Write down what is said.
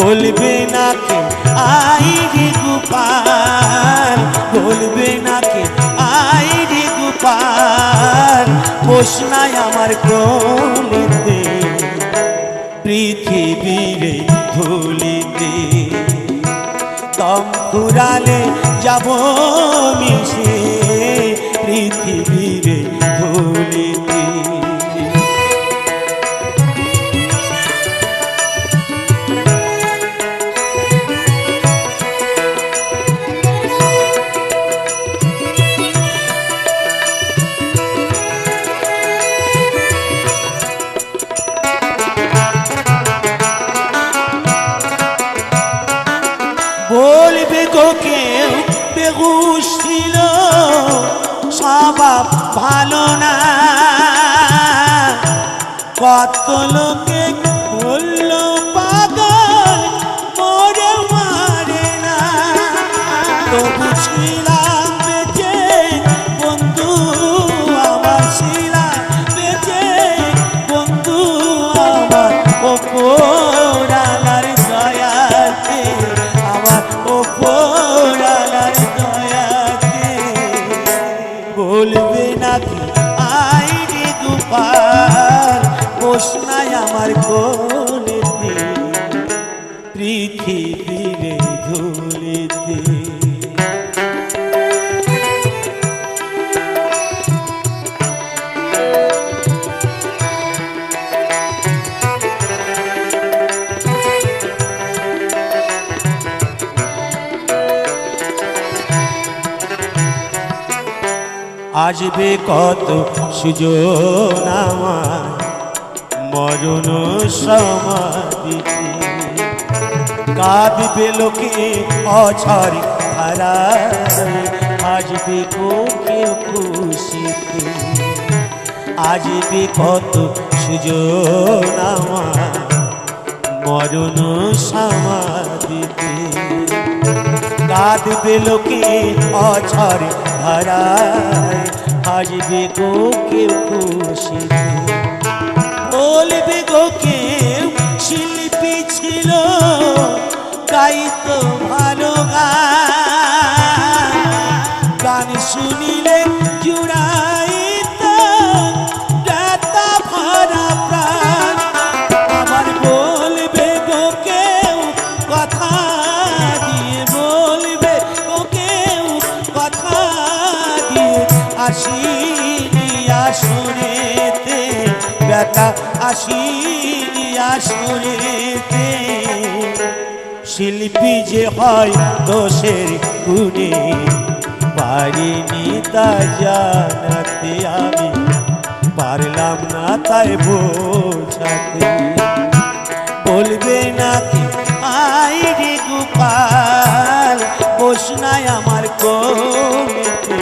বলবে না কে আই রে গোপাল, বলবে না কে আই রে গোপাল, বস নাই আমার কোলেতে পৃথিবীর ধুলিতে। দম ফুরালে যাব মিশে পৃথিবীর ধুলিতে। বলবে গো কেউ বেহুশ ছিল, স্বভাব ভালো না, কত লোকে বলল পাগল মরে মারে না। তবু ছিলাম বেঁচে বন্ধু আমার, ছিলাম বেঁচে বন্ধু আমার, ওপরালার দয়াতে আমার, ওপরালার দয়াতে। বলবে নাকি আই রে গোপাল, বস নাই আমার কোলেতে পৃথিবীর ধুলিতে। আসবে কত সুযোগ আমার মরণ সমাধিতে, কাঁদবে লোকে অঝর ধারায়, আসবে কোকে খুশিতে। আসবে কত সুযোগ আমার মরণ সমাধিতে, কাঁদবে লোকে অঝর ধারায়, আসবে গো কেউ খুশিতে। বলবে গো কেউ শিল্পী ছিল, গাইতো ভালো গান, গান শুনিলে জুড়াইত ব্যথা ভরা প্রাণ। আবার বলবে গো কেউ কথা দিয়ে, বলবে গো কেউ কথা দিয়ে, আসিনি আসরেতে ব্যথা, আসিনি আসরেতে। শিল্পী যে হয় দোষের গুণে, পারিনি তা জানাতে আমি, পারলাম না তাই বোঝাতে। বলবে নাকি আই রে গোপাল, বস নাই আমার কোলেতে